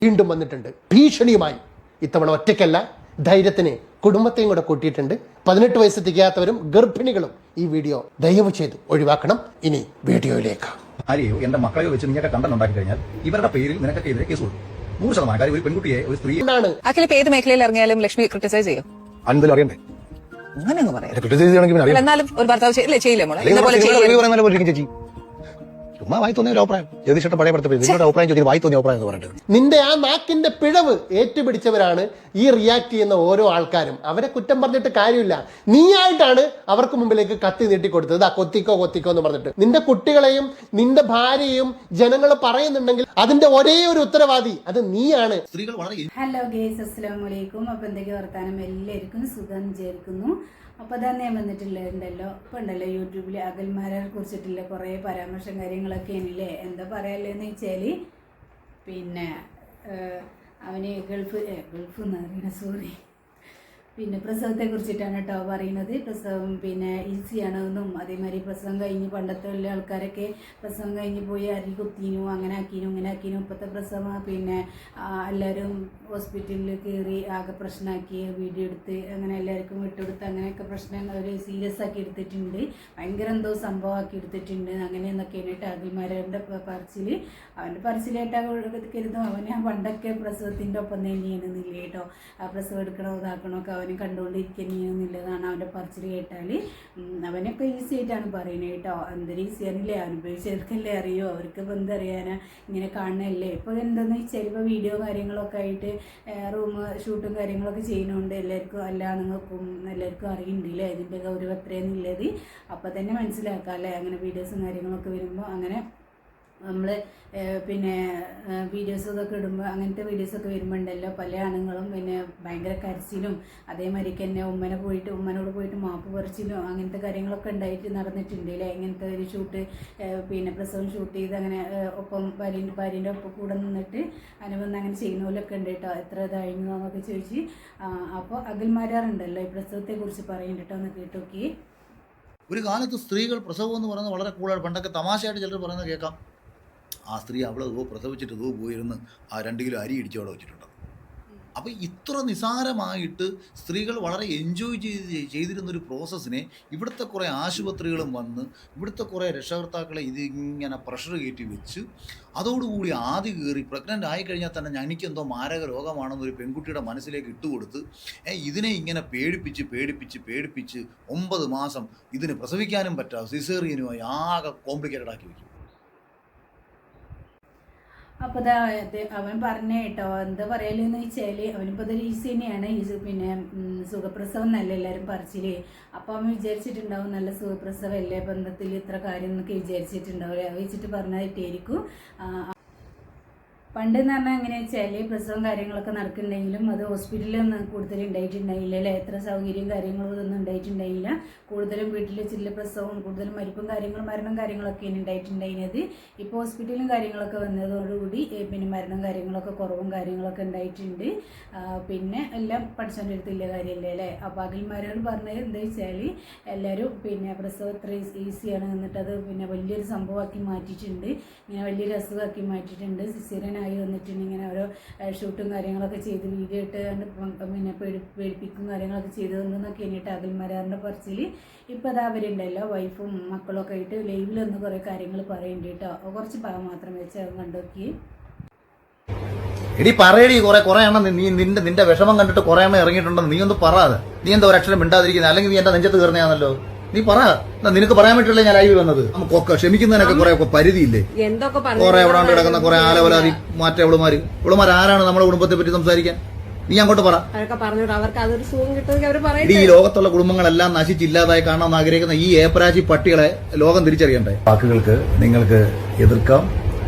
വീണ്ടും വന്നിട്ടുണ്ട് ഭീഷണിയുമായി. ഇത്തവണ ഒറ്റയ്ക്കല്ല, ധൈര്യത്തിന് കുടുംബത്തെയും കൂടെ കൂട്ടിയിട്ടുണ്ട്. 18 വയസ്സ് തികയാത്തവരും ഗർഭിണികളും ഈ വീഡിയോ ദയവ് ചെയ്ത് ഒഴിവാക്കണം. ഇനി വീഡിയോയിലേക്ക്. ആരെയോ എന്റെ മക്കളെയോ വെച്ച് നിങ്ങൾക്ക് കണ്ടന്റ് ഉണ്ടാക്കി കഴിഞ്ഞാൽ ഇവരുടെ പേരിൽ നിനക്കെതിരെ കേസ് കൊടുക്കും. 100% കാര്യം ഒരു പെൺകുട്ടിയെ ഒരു സ്ത്രീ അഖിൽ ഏത് മേഖലയിൽ ഇറങ്ങിയാലും ലക്ഷ്മി ക്രിട്ടിസൈസ് ചെയ്യും. അതെന്തായാലും അറിയണ്ടേ? അങ്ങനെ പറയാം. എന്നാലും ഒരു ഭർത്താവ് ചെയ്യില്ലേ മോളെ? ചുമ്മാ വായി തോന്നിയ ഒരു അഭിപ്രായം. ജ്യോതിഷയുടെ പഴയ നിങ്ങളുടെ അഭിപ്രായം ചോദിക്കുന്നത് വായി തോന്നിയ അഭിപ്രായം എന്ന് പറഞ്ഞിട്ട് നിന്റെ ആ നാക്കിന്റെ പിഴവ് ഏറ്റുപിടിച്ചവരാണ് ഈ റിയാക്ട് ചെയ്യുന്ന ഓരോ ആൾക്കാരും. അവരെ കുറ്റം പറഞ്ഞിട്ട് കാര്യമില്ല. നീയായിട്ടാണ് അവർക്ക് മുമ്പിലേക്ക് കത്തി നീട്ടിക്കൊടുത്തത്. ആ കൊത്തിക്കോ എന്ന് പറഞ്ഞിട്ട്. നിന്റെ കുട്ടികളെയും നിന്റെ ഭാര്യയും ജനങ്ങൾ പറയുന്നുണ്ടെങ്കിൽ അതിന്റെ ഒരേ ഒരു ഉത്തരവാദി അത് നീയാണ്. സ്ത്രീകൾ വളരെ ഹലോ ഗേസ്, അസ്സലാമു അലൈക്കും. അപ്പൊ എന്തൊക്കെ വർത്താനം? എല്ലാവർക്കും സുഖം വിചാരിക്കുന്നു. അപ്പോൾ തന്നെ വന്നിട്ടുണ്ടല്ലോ യൂട്യൂബിൽ അഖിൽമാരെ കുറിച്ചിട്ടുള്ള കുറേ പരാമർശം കാര്യങ്ങളൊക്കെ ആണല്ലേ. എന്താ പറയാല്ലെന്ന് വെച്ചാൽ പിന്നെ അവന് ഗൾഫ് എന്ന് പറയുന്നത് സോറി പിന്നെ പ്രസവത്തെ കുറിച്ചിട്ടാണ് കേട്ടോ പറയുന്നത്. പ്രസവം പിന്നെ ഈസിയാണെന്നും അതേമാതിരി പ്രസവം കഴിഞ്ഞ് പണ്ടത്തെ ഉള്ള ആൾക്കാരൊക്കെ പ്രസവം കഴിഞ്ഞ് പോയി അരി കുത്തിനും അങ്ങനെ ആക്കിനും ഇപ്പോഴത്തെ പ്രസവം പിന്നെ എല്ലാവരും ഹോസ്പിറ്റലിൽ കയറി ആകെ പ്രശ്നമാക്കി വീഡിയോ എടുത്ത് അങ്ങനെ എല്ലാവർക്കും വിട്ടുകൊടുത്ത് അങ്ങനെയൊക്കെ പ്രശ്നം അവർ സീരിയസ് ആക്കി എടുത്തിട്ടുണ്ട്. ഭയങ്കര എന്തോ സംഭവമാക്കി എടുത്തിട്ടുണ്ട്. അങ്ങനെ എന്നൊക്കെയാണ് കേട്ടോ അഖിൽമാരുടെ പറച്ചിൽ. അവൻ്റെ പറച്ചിലായിട്ടാണ് കരുതും അവന് പണ്ടൊക്കെ പ്രസവത്തിൻ്റെ ഒപ്പം തന്നെയാണെന്നില്ല കേട്ടോ. ആ പ്രസവം എടുക്കണോ ഇതാക്കണമൊക്കെ അവന് കണ്ടുകൊണ്ടിരിക്കുന്നില്ലതാണ് അവൻ്റെ പറച്ചിൽ കേട്ടാൽ. അവനൊക്കെ ഈസി ആയിട്ടാണ് പറയുന്നത് കേട്ടോ. എന്തൊരു ഈസിയാണില്ലേ, അനുഭവിച്ചവർക്കല്ലേ അറിയോ. അവർക്ക് ഇപ്പം എന്തറിയാനാ, ഇങ്ങനെ കാണണല്ലേ. ഇപ്പോൾ എന്താണെന്ന് വെച്ചാൽ ഇപ്പോൾ വീഡിയോ കാര്യങ്ങളൊക്കെ ആയിട്ട് റൂം ഷൂട്ടും കാര്യങ്ങളൊക്കെ ചെയ്യുന്നതുകൊണ്ട് എല്ലാവർക്കും എല്ലാ ആണുങ്ങൾക്കും എല്ലാവർക്കും അറിയുന്നുണ്ടല്ലേ ഇതിൻ്റെ ഗൗരവം എത്രയെന്നുള്ളത്. അപ്പോൾ തന്നെ മനസ്സിലാക്കാം അല്ലേ. അങ്ങനെ വീഡിയോസും കാര്യങ്ങളൊക്കെ വരുമ്പോൾ അങ്ങനെ നമ്മൾ പിന്നെ വീഡിയോസ് ഇതൊക്കെ ഇടുമ്പോൾ അങ്ങനത്തെ വീഡിയോസൊക്കെ വരുമ്പോൾ ഉണ്ടല്ലോ പല ആണുങ്ങളും പിന്നെ ഭയങ്കര കരച്ചിലും അതേമാതിരിക്ക് തന്നെ ഉമ്മനോട് പോയിട്ട് മാപ്പ് പറിച്ചിലും അങ്ങനത്തെ കാര്യങ്ങളൊക്കെ ഉണ്ടായിട്ട് നടന്നിട്ടുണ്ട് അല്ലേ. ഇങ്ങനത്തെ ഒരു ഷൂട്ട് പിന്നെ പ്രസവം ഷൂട്ട് ചെയ്ത് അങ്ങനെ ഒപ്പം ഭാര്യൻ്റെ ഒപ്പം കൂടെ നിന്നിട്ട് അങ്ങനെ വന്ന് അങ്ങനെ ചെയ്യുന്നവരൊക്കെ ഉണ്ട് കേട്ടോ. എത്ര ഇതായിരുന്നു എന്നൊക്കെ ചോദിച്ച്. അപ്പോൾ അഖിൽമാരാറുണ്ടല്ലോ ഈ പ്രസവത്തെക്കുറിച്ച് പറയുന്നുണ്ട് കേട്ടോ. ഒന്ന് കേട്ടോക്കി. ഒരു കാലത്ത് സ്ത്രീകൾ പ്രസവം എന്ന് പറയുന്നത് വളരെ കൂടുതൽ പണ്ടൊക്കെ തമാശയായിട്ട് ചിലർ പറയുന്നത് കേൾക്കാം. ആ സ്ത്രീ അവൾ പ്രസവിച്ചിട്ട് പോയിരുന്ന് ആ 2 കിലോ അരി ഇടിച്ചവിടെ വെച്ചിട്ടുണ്ട്. അപ്പോൾ ഇത്ര നിസാരമായിട്ട് സ്ത്രീകൾ വളരെ എൻജോയ് ചെയ്തിരുന്നൊരു പ്രോസസ്സിനെ ഇവിടുത്തെ കുറേ ആശുപത്രികളും വന്ന് ഇവിടുത്തെ കുറേ രക്ഷകർത്താക്കളെ ഇതിങ്ങനെ പ്രഷർ കയറ്റി വെച്ച് അതോടുകൂടി ആദ്യ കയറി പ്രഗ്നൻ്റ് ആയിക്കഴിഞ്ഞാൽ തന്നെ എനിക്കെന്തോ മാരക രോഗമാണെന്നൊരു പെൺകുട്ടിയുടെ മനസ്സിലേക്ക് ഇട്ടുകൊടുത്ത് ഇതിനെ ഇങ്ങനെ പേടിപ്പിച്ച് 9 മാസം ഇതിന് പ്രസവിക്കാനും പറ്റാതെ സിസേറിയനുമായി ആകെ കോംപ്ലിക്കേറ്റഡ് ആക്കി വയ്ക്കും. അപ്പോൾ അവൻ പറഞ്ഞ കേട്ടോ എന്താ പറയലെന്ന് വെച്ചാൽ അവനിപ്പോൾ അതൊരു ഈസി തന്നെയാണ്. പിന്നെ സുഖപ്രസവം എന്നല്ല എല്ലാവരും പറച്ചില്. അപ്പോൾ അവൻ വിചാരിച്ചിട്ടുണ്ടാവും നല്ല സുഖപ്രസവം അല്ലേ ബന്ധത്തിൽ ഇത്ര കാര്യം എന്നൊക്കെ വിചാരിച്ചിട്ടുണ്ടാവില്ല. അത് വെച്ചിട്ട് പറഞ്ഞിട്ടായിരിക്കും. പണ്ടെന്ന് പറഞ്ഞാൽ എങ്ങനെ വെച്ചാൽ പ്രസവം കാര്യങ്ങളൊക്കെ നടക്കുന്നുണ്ടെങ്കിലും അത് ഹോസ്പിറ്റലിലൊന്നും കൂടുതൽ ഉണ്ടായിട്ടുണ്ടായില്ല അല്ലേ. എത്ര സൗകര്യം കാര്യങ്ങളും ഇതൊന്നും ഉണ്ടായിട്ടുണ്ടായില്ല. കൂടുതലും വീട്ടിൽ ചില്ല പ്രസവവും കൂടുതലും മരണം കാര്യങ്ങളൊക്കെയാണ് ഉണ്ടായിട്ടുണ്ടായിരുന്നത്. ഇപ്പോൾ ഹോസ്പിറ്റലും കാര്യങ്ങളൊക്കെ വന്നതോടുകൂടി പിന്നെ മരണം കാര്യങ്ങളൊക്കെ കുറവും കാര്യങ്ങളൊക്കെ ഉണ്ടായിട്ടുണ്ട്. പിന്നെ എല്ലാം പഠിച്ചോൻ്റെ അടുത്തില്ല കാര്യമല്ലേ അല്ലേ. അപ്പോൾ അഖിൽമാരോട് പറഞ്ഞത് എന്താ വെച്ചാൽ എല്ലാവരും പിന്നെ പ്രസവം ഇത്ര ഈസിയാണ് എന്നിട്ടത് പിന്നെ വലിയൊരു സംഭവമാക്കി മാറ്റിയിട്ടുണ്ട്. ഇങ്ങനെ വലിയൊരു അസുഖമാക്കി മാറ്റിയിട്ടുണ്ട്. സിസേറിയൻ ആയി വന്നിട്ടുണ്ട്. ഇങ്ങനെ ഓരോ ഷൂട്ടും കാര്യങ്ങളൊക്കെ ചെയ്ത് വീഡിയോ ഇട്ട് പിന്നെ പേടിപ്പിക്കും കാര്യങ്ങളൊക്കെ ചെയ്തതെന്നൊക്കെ എന്നിട്ട് അഖിൽമാരാറിൻ്റെ പറച്ചിൽ. ഇപ്പോൾ അത് അവരുണ്ടല്ലോ വൈഫും മക്കളൊക്കെ ആയിട്ട് ലൈവിലൊന്ന് കുറേ കാര്യങ്ങൾ പറയുന്നുണ്ട് കേട്ടോ. കുറച്ച് ഭാഗം മാത്രം വെച്ച് അത് കണ്ടോക്കി. എടി പറയടി കുറെ എണ്ണം നീ നിന്റെ വിഷമം കണ്ടിട്ട് കുറെ എണ്ണം ഇറങ്ങിയിട്ടുണ്ടെന്ന് നീ ഒന്ന് പറയാതെ. നീ എന്താ ഒരു അക്ഷരം മിണ്ടാതിരിക്കുന്നത്? അല്ലെങ്കിൽ നീ എന്റെ നെഞ്ചത്ത് കയറുന്നതാണല്ലോ. നീ പറ. നിനക്ക് പറയാൻ പറ്റില്ല ഞാൻ ലൈവ് വന്നത്. നമുക്കൊക്കെ ക്ഷമിക്കുന്നതിനൊക്കെ കുറെ പരിധിയില്ലേ? കുറെ എവിടാണ്ട് കിടക്കുന്ന കുറെ ആലവലാതി ഇവളുമാർ ആരാണ് നമ്മുടെ കുടുംബത്തെ പറ്റി സംസാരിക്കാൻ? നീ അങ്ങോട്ട് പറ. ഈ ലോകത്തുള്ള കുടുംബങ്ങളെല്ലാം നശിച്ചില്ലാതായി കാണാൻ ആഗ്രഹിക്കുന്ന ഈ ഏപ്പരാജി പട്ടികളെ ലോകം തിരിച്ചറിയണ്ടേ? വാക്കുകൾക്ക് നിങ്ങൾക്ക് എതിർക്കാം,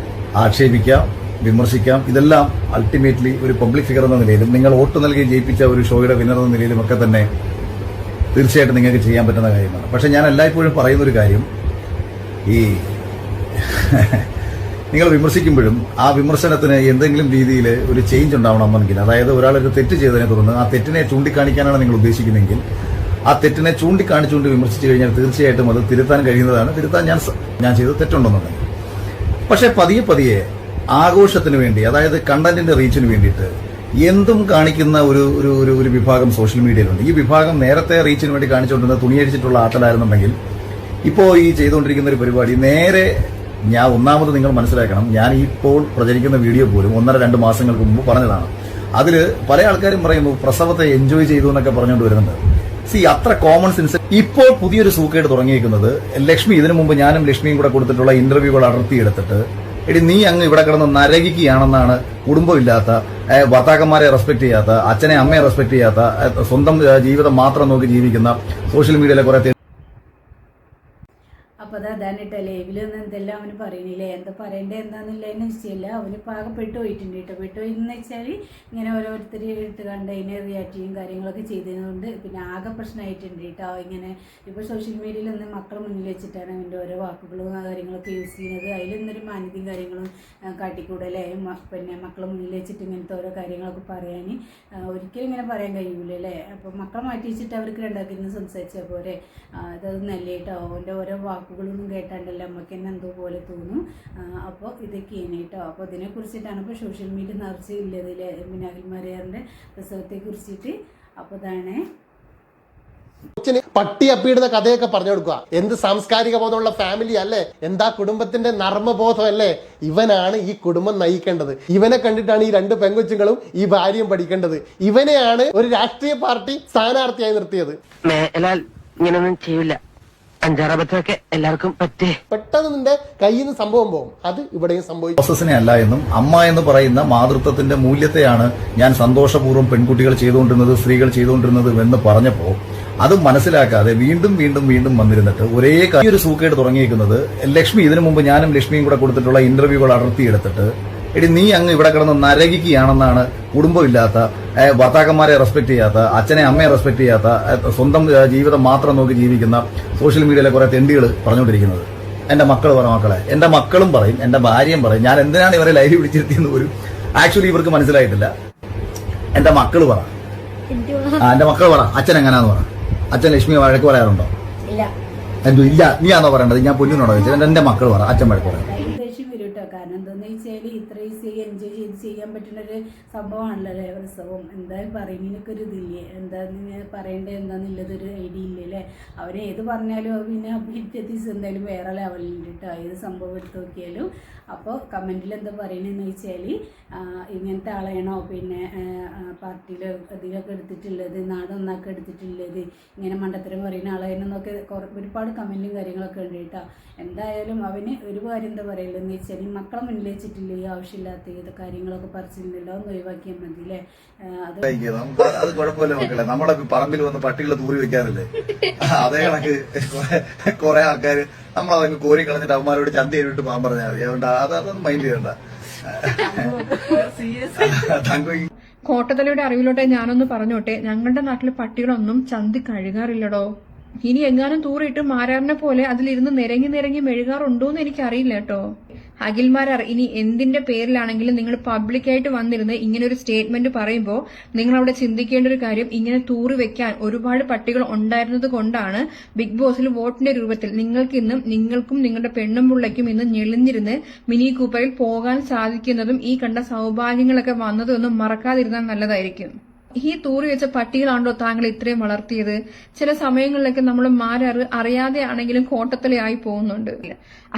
ആക്ഷേപിക്കാം, വിമർശിക്കാം. ഇതെല്ലാം അൾട്ടിമേറ്റ്ലി ഒരു പബ്ലിക് ഫിഗർ എന്ന നിലയിലും നിങ്ങൾ വോട്ട് നൽകി ജയിപ്പിച്ച ഒരു ഷോയുടെ വിന്നർ എന്ന നിലയിലും ഒക്കെ തന്നെ തീർച്ചയായിട്ടും നിങ്ങൾക്ക് ചെയ്യാൻ പറ്റുന്ന കാര്യമാണ്. പക്ഷെ ഞാൻ എല്ലായ്പ്പോഴും പറയുന്നൊരു കാര്യം, ഈ നിങ്ങൾ വിമർശിക്കുമ്പോഴും ആ വിമർശനത്തിന് എന്തെങ്കിലും രീതിയിൽ ഒരു ചേഞ്ച് ഉണ്ടാവണമെങ്കിൽ, അതായത് ഒരാളൊരു തെറ്റ് ചെയ്തതിനെ തുടർന്ന് ആ തെറ്റിനെ ചൂണ്ടിക്കാണിക്കാനാണ് നിങ്ങൾ ഉദ്ദേശിക്കുന്നതെങ്കിൽ ആ തെറ്റിനെ ചൂണ്ടിക്കാണിച്ചുകൊണ്ട് വിമർശിച്ചു കഴിഞ്ഞാൽ തീർച്ചയായിട്ടും അത് തിരുത്താൻ കഴിയുന്നതാണ്. തിരുത്താൻ ഞാൻ ചെയ്തത് തെറ്റുണ്ടെന്നുണ്ടെങ്കിൽ. പക്ഷെ പതിയെ ആഘോഷത്തിന് വേണ്ടി, അതായത് കണ്ടന്റിന്റെ റീച്ചിന് വേണ്ടിയിട്ട് എന്തും കാണിക്കുന്ന ഒരു വിഭാഗം സോഷ്യൽ മീഡിയയിലുണ്ട്. ഈ വിഭാഗം നേരത്തെ റീച്ചിന് വേണ്ടി കാണിച്ചുകൊണ്ടിരുന്ന തുണിയടിച്ചിട്ടുള്ള ആട്ടലായിരുന്നുണ്ടെങ്കിൽ ഇപ്പോൾ ഈ ചെയ്തുകൊണ്ടിരിക്കുന്ന ഒരു പരിപാടി നേരെ ഞാൻ ഒന്നാമത് നിങ്ങൾ മനസ്സിലാക്കണം, ഞാൻ ഇപ്പോൾ പ്രചരിക്കുന്ന വീഡിയോ പോലും 1-2 മാസങ്ങൾക്ക് മുമ്പ് പറഞ്ഞതാണ്. അതിൽ പല ആൾക്കാരും പറയുന്നു പ്രസവത്തെ എൻജോയ് ചെയ്തു എന്നൊക്കെ പറഞ്ഞുകൊണ്ട് വരുന്നുണ്ട്. അത്ര കോമൺ സെൻസ്. ഇപ്പോൾ പുതിയൊരു സൂക്കേട് തുടങ്ങിയിരിക്കുന്നത് ലക്ഷ്മി, ഇതിനു മുമ്പ് ഞാനും ലക്ഷ്മിയും കൂടെ കൊടുത്തിട്ടുള്ള ഇന്റർവ്യൂകൾ അടർത്തിയെടുത്തിട്ട് എടി നീ അങ്ങ് ഇവിടെ കിടന്ന് നരകിക്കുകയാണെന്നാണ്, കുടുംബമില്ലാത്ത, ഭർത്താക്കന്മാരെ റെസ്പെക്ട് ചെയ്യാത്ത, അച്ഛനെ അമ്മയെ റെസ്പെക്ട് ചെയ്യാത്ത, സ്വന്തം ജീവിതം മാത്രം നോക്കി ജീവിക്കുന്ന സോഷ്യൽ മീഡിയയിലെ കുറെ അപ്പോൾ അതാണ് കേട്ടോ ലൈവിലൊന്നും എന്തെല്ലാം അവന് പറയണില്ലേ, എന്താ പറയണ്ടേ എന്താണെന്നുള്ളതിന് നിശ്ചയമില്ല. അവനിപ്പോൾ ആകെ പെട്ടുപോയിട്ടുണ്ട് കേട്ടോ. പെട്ടുപോയിന്ന് വെച്ചാൽ ഇങ്ങനെ ഓരോരുത്തർ ഇട്ട് കണ്ട് അതിനെ റിയാക്ട് ചെയ്യും കാര്യങ്ങളൊക്കെ ചെയ്തതുകൊണ്ട് പിന്നെ ആകെ പ്രശ്നമായിട്ടുണ്ട് കേട്ടോ. ഇങ്ങനെ ഇപ്പോൾ സോഷ്യൽ മീഡിയയിലൊന്നും മക്കളെ മുന്നിൽ വെച്ചിട്ടാണ് അവൻ്റെ ഓരോ വാക്കുകളും കാര്യങ്ങളൊക്കെ യൂസ് ചെയ്യുന്നത്. അതിലൊന്നൊരു മാന്യതയും കാര്യങ്ങളും കാട്ടിക്കൂടല്ലേ, പിന്നെ മക്കളെ മുന്നിൽ വെച്ചിട്ട് ഇങ്ങനത്തെ ഓരോ കാര്യങ്ങളൊക്കെ പറയാൻ ഒരിക്കലും ഇങ്ങനെ പറയാൻ കഴിയൂലല്ലേ. അപ്പോൾ മക്കളെ മാറ്റി വെച്ചിട്ട് അവർക്ക് രണ്ടാക്കിയിരുന്ന് സംസാരിച്ചാൽ പോരെ, അതൊന്നല്ലേ കേട്ടോ. അവൻ്റെ ഓരോ വാക്കുകളൊന്നും കേട്ടാണ്ടല്ല നമുക്ക് തന്നെ എന്തോ പോലെ തോന്നും. അപ്പോൾ ഇതൊക്കെയാണ് കേട്ടോ. അപ്പോൾ ഇതിനെക്കുറിച്ചിട്ടാണ് ഇപ്പോൾ സോഷ്യൽ മീഡിയ നിറച്ച് ഇല്ലതിലെ പിന്നെ അഖിൽമാരാറിൻ്റെ പ്രസവത്തെ കുറിച്ചിട്ട്. അപ്പോൾ ഇതാണ് പട്ടി അപ്പിയിടുന്ന കഥയൊക്കെ പറഞ്ഞു കൊടുക്കുക. എന്ത് സാംസ്കാരിക ബോധമുള്ള ഫാമിലി അല്ലേ, എന്താ കുടുംബത്തിന്റെ നർമ്മബോധം അല്ലേ. ഇവനാണ് ഈ കുടുംബം നയിക്കേണ്ടത്. ഇവനെ കണ്ടിട്ടാണ് ഈ 2 പെങ്കൊച്ചുങ്ങളും ഈ ഭാര്യയും പഠിക്കേണ്ടത്. ഇവനെയാണ് ഒരു രാഷ്ട്രീയ പാർട്ടി സ്ഥാനാർത്ഥിയായി നിർത്തിയത്. ഇങ്ങനൊന്നും ചെയ്യില്ല, 5-6 അബദ്ധമൊക്കെ എല്ലാവർക്കും പറ്റേ. പെട്ടെന്ന് നിന്റെ കയ്യിൽ നിന്ന് സംഭവം പോകും. അത് ഇവിടെയും സംഭവിച്ചു. പ്രോസസ്സിനെ അല്ല എന്നും അമ്മ എന്ന് പറയുന്ന മാതൃത്വത്തിന്റെ മൂല്യത്തെയാണ് ഞാൻ സന്തോഷപൂർവ്വം പെൺകുട്ടികൾ ചെയ്തുകൊണ്ടിരുന്നത്, സ്ത്രീകൾ ചെയ്തുകൊണ്ടിരുന്നത് എന്ന് പറഞ്ഞപ്പോ അത് മനസ്സിലാക്കാതെ വീണ്ടും വീണ്ടും വീണ്ടും വന്നിരുന്നിട്ട് ഒരേ ഒരു സൂക്കേട് തുടങ്ങിയിരിക്കുന്നത് ലക്ഷ്മി, ഇതിനു മുമ്പ് ഞാനും ലക്ഷ്മിയും കൂടെ കൊടുത്തിട്ടുള്ള ഇന്റർവ്യൂകൾ അടർത്തിയെടുത്തിട്ട് എടി നീ അങ്ങ് ഇവിടെ കിടന്ന് നരകിക്കുകയാണെന്നാണ്, കുടുംബമില്ലാത്ത, ഭർത്താക്കന്മാരെ റെസ്പെക്ട് ചെയ്യാത്ത, അച്ഛനെ അമ്മയെ റെസ്പെക്ട് ചെയ്യാത്ത, സ്വന്തം ജീവിതം മാത്രം നോക്കി ജീവിക്കുന്ന സോഷ്യൽ മീഡിയയിലെ കുറെ തെണ്ടികൾ പറഞ്ഞുകൊണ്ടിരിക്കുന്നത്. എന്റെ മക്കൾ പറ മക്കളെ, എന്റെ മക്കളും പറയും, എന്റെ ഭാര്യയും പറയും. ഞാൻ എന്തിനാണ് ഇവരെ ലൈവ് വിളിച്ചിരുത്തിയെന്ന് പോലും ആക്ച്വലി ഇവർക്ക് മനസ്സിലായിട്ടില്ല. എന്റെ മക്കൾ പറ, എന്റെ മക്കൾ പറ അച്ഛൻ എങ്ങനെയാന്ന് പറ. അച്ഛൻ ലക്ഷ്മി വഴക്ക് പറയാറുണ്ടോ? എന്തോ ഇല്ല, നീ ആണോ പറയേണ്ടത്? ഞാൻ പൊന്നിനോടോ ചോദിച്ചത്. എന്റെ മക്കൾ പറ അച്ഛൻ വഴക്ക് പറയാം. കാരണം എന്താണെന്ന് വെച്ചാൽ ഇത്ര ഈസി എൻജോയ് ചെയ്ത് ചെയ്യാൻ പറ്റുന്നൊരു സംഭവമാണല്ലോ പ്രസവം. എന്തായാലും പറയുന്നതിനൊക്കെ ഒരു ഇതില്ലേ, എന്താന്ന് പറയേണ്ടത് എന്താണെന്നുള്ളതൊരു ഐഡിയ ഇല്ലല്ലേ. അവരെ ഏത് പറഞ്ഞാലും പിന്നെ പിറ്റേസ് എന്തായാലും വേറെ ലെവലിൽ കേട്ടോ ഏത് സംഭവം എടുത്ത് നോക്കിയാലും. അപ്പോൾ കമൻറ്റിൽ എന്താ പറയുന്നതെന്ന് വെച്ചാൽ ഇങ്ങനത്തെ ആളെയാണോ പിന്നെ പാർട്ടിയിൽ അതിലൊക്കെ എടുത്തിട്ടുള്ളത്, നാടൊന്നാക്കി എടുത്തിട്ടുള്ളത്, ഇങ്ങനെ മണ്ടത്തരം പറയുന്ന ആളെന്നൊക്കെ ഒരുപാട് കമൻറ്റും കാര്യങ്ങളൊക്കെ ഉണ്ട് കേട്ടോ. എന്തായാലും അവന് ഒരു കാര്യം എന്താ പറയില്ലെന്ന് വെച്ചാൽ മക്കളെ മുന്നിൽ വെച്ചിട്ടില്ല ഈ ആവശ്യമില്ലാത്ത ഏത് കാര്യങ്ങളൊക്കെ പറിച്ചിട്ടുണ്ടല്ലോ ഒന്ന് ഒഴിവാക്കിയാൽ മതി അല്ലേ. അത് കുഴപ്പമില്ല മക്കളെ, നമ്മുടെ പറമ്പിൽ വന്ന് പട്ടികളെ തൂറി വെക്കാറില്ലേ, അതേ കണക്ക് കുറെ ആൾക്കാര് നമ്മളതങ്ങ് കോരി കളഞ്ഞിട്ട് അവന്മാരോട് ചന്ത എഴുതിട്ട് പോകാൻ പറഞ്ഞാൽ മതി. അതുകൊണ്ട് അതൊന്നും മൈൻഡ് ചെയ്യണ്ട. കോട്ടത്തലയുടെ അറിവിലോട്ടെ ഞാനൊന്ന് പറഞ്ഞോട്ടെ, ഞങ്ങളുടെ നാട്ടിലെ പട്ടികളൊന്നും ചന്തി കഴുകാറില്ലടോ. ഇനി എങ്ങാനും തൂറിയിട്ട് മാരാറിനെ പോലെ അതിലിരുന്ന് നിരങ്ങി മെഴുകാറുണ്ടോന്ന് എനിക്കറിയില്ല കേട്ടോ. അഖിൽമാരാർ ഇനി എന്തിന്റെ പേരിലാണെങ്കിലും നിങ്ങൾ പബ്ലിക്കായിട്ട് വന്നിരുന്ന് ഇങ്ങനെ ഒരു സ്റ്റേറ്റ്മെന്റ് പറയുമ്പോൾ നിങ്ങൾ അവിടെ ചിന്തിക്കേണ്ട ഒരു കാര്യം, ഇങ്ങനെ തൂറി വെക്കാൻ ഒരുപാട് പട്ടികൾ ഉണ്ടായിരുന്നത് കൊണ്ടാണ് ബിഗ് ബോസിൽ വോട്ടിന്റെ രൂപത്തിൽ നിങ്ങൾക്കും നിങ്ങളുടെ പെണ്ണും പിള്ളയ്ക്കും ഇന്ന് ഞെളിഞ്ഞിരുന്ന് മിനി കൂപ്പറിൽ പോകാൻ സാധിക്കുന്നതും ഈ കണ്ട സൗഭാഗ്യങ്ങളൊക്കെ വന്നതും ഒന്നും മറക്കാതിരുന്നാൽ നല്ലതായിരിക്കും. ഈ തൂറി വെച്ച പട്ടികളാണല്ലോ താങ്കൾ ഇത്രയും വളർത്തിയത്. ചില സമയങ്ങളിലൊക്കെ നമ്മൾ മാരാറ് അറിയാതെ ആണെങ്കിലും കോട്ടത്തലയായി പോകുന്നുണ്ട്.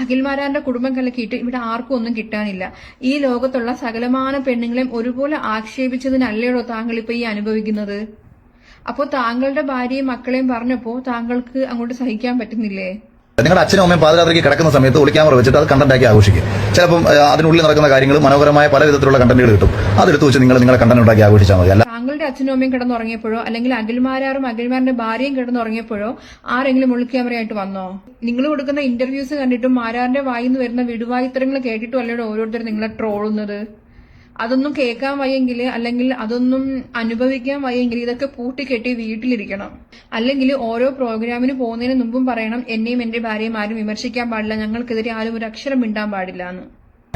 അഖിൽമാരാറിന്റെ കുടുംബം കലക്കിയിട്ട് ഇവിടെ ആർക്കും ഒന്നും കിട്ടാനില്ല. ഈ ലോകത്തുള്ള സകലമാന പെണ്ണുങ്ങളെയും ഒരുപോലെ ആക്ഷേപിച്ചതിനല്ലേടോ താങ്കൾ ഇപ്പൊ ഈ അനുഭവിക്കുന്നത്. അപ്പോൾ താങ്കളുടെ ഭാര്യയും മക്കളെയും പറഞ്ഞപ്പോ താങ്കൾക്ക് അങ്ങോട്ട് സഹിക്കാൻ പറ്റുന്നില്ലേ? നിങ്ങളുടെ അച്ഛനും അമ്മയും പാതിരാത്രിക്ക് കിടക്കുന്ന സമയത്ത് ഒളിക്യാമറ വെച്ചിട്ട് അത് കണ്ടന്റാക്കി ആഘോഷിക്കും. ചിലപ്പം അതിനുള്ളിൽ നടക്കുന്ന കാര്യങ്ങൾ മനോഹരമായ പല വിധത്തിലുള്ള കണ്ടന്റുകൾ കിട്ടും. അതെടുത്ത് വെച്ച് നിങ്ങളുടെ കണ്ടന്റ് ഉണ്ടാക്കി ആഘോഷിച്ചാൽ മതി. അല്ല താങ്കളുടെ അച്ഛനും അമ്മയും കിടന്നുറങ്ങിയപ്പോഴോ അല്ലെങ്കിൽ അഖിൽമാരാറും അഖിൽമാരുടെ ഭാര്യയും കിടന്നുറങ്ങിയപ്പോഴോ ആരെങ്കിലും ഒളിക്യാമറയായിട്ട് വന്നോ? നിങ്ങൾ കൊടുക്കുന്ന ഇന്റർവ്യൂസ് കണ്ടിട്ടും മാരാറിന്റെ വായിന്ന് വരുന്ന വിടുവായിത്തരങ്ങൾ കേട്ടിട്ടും അല്ലയോ ഓരോരുത്തർ നിങ്ങളെ ട്രോളുന്നത്. അതൊന്നും കേൾക്കാൻ വയ്യെങ്കിൽ അല്ലെങ്കിൽ അതൊന്നും അനുഭവിക്കാൻ വയ്യെങ്കിൽ ഇതൊക്കെ പൂട്ടിക്കെട്ടി വീട്ടിലിരിക്കണം. അല്ലെങ്കിൽ ഓരോ പ്രോഗ്രാമിന് പോകുന്നതിന് മുമ്പും പറയണം, എന്നെയും എന്റെ ഭാര്യയും ആരും വിമർശിക്കാൻ പാടില്ല, ഞങ്ങൾക്കെതിരെ ആരും ഒരു അക്ഷരം മിണ്ടാൻ പാടില്ല എന്ന്.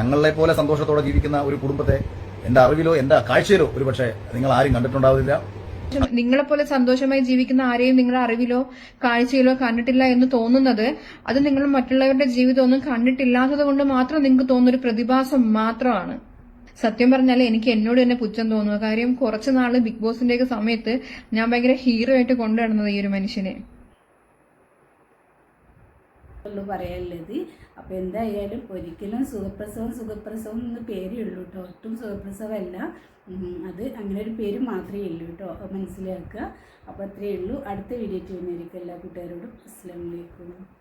ഞങ്ങളെ പോലെ സന്തോഷത്തോടെ ജീവിക്കുന്ന ഒരു കുടുംബത്തെ എന്റെ അറിവിലോ എന്റെ കാഴ്ചയിലോ ഒരുപക്ഷെ നിങ്ങൾ ആരും കണ്ടിട്ടുണ്ടാവില്ല. നിങ്ങളെപ്പോലെ സന്തോഷമായി ജീവിക്കുന്ന ആരെയും നിങ്ങളുടെ അറിവിലോ കാഴ്ചയിലോ കണ്ടിട്ടില്ല എന്ന് തോന്നുന്നത് അത് നിങ്ങൾ മറ്റുള്ളവരുടെ ജീവിതമൊന്നും കണ്ടിട്ടില്ലാത്തത് കൊണ്ട് മാത്രം നിങ്ങൾക്ക് തോന്നുന്ന ഒരു പ്രതിഭാസം മാത്രമാണ്. സത്യം പറഞ്ഞാൽ എനിക്ക് എന്നോട് തന്നെ പുച്ഛം തോന്നുക. കാര്യം കുറച്ചു നാള് ബിഗ് ബോസിന്റെ ഒക്കെ സമയത്ത് ഞാൻ ഭയങ്കര ഹീറോ ആയിട്ട് കൊണ്ടുവരുന്നത് ഈ ഒരു മനുഷ്യനെ. പറയാനുള്ളത്. അപ്പോൾ എന്തായാലും ഒരിക്കലും സുഖപ്രസവം എന്ന് പേരേ ഉള്ളൂ കേട്ടോ. ഒട്ടും സുഖപ്രസവമല്ല, അത് അങ്ങനെ ഒരു പേര് മാത്രമേ ഉള്ളൂ കേട്ടോ, മനസ്സിലാക്കുക. അപ്പോൾ അത്രയേ ഉള്ളൂ. അടുത്ത വീഡിയോ ചെയ്യുന്നതായിരിക്കും എല്ലാ കൂട്ടുകാരോടും. അസ്സലാമു അലൈക്കും.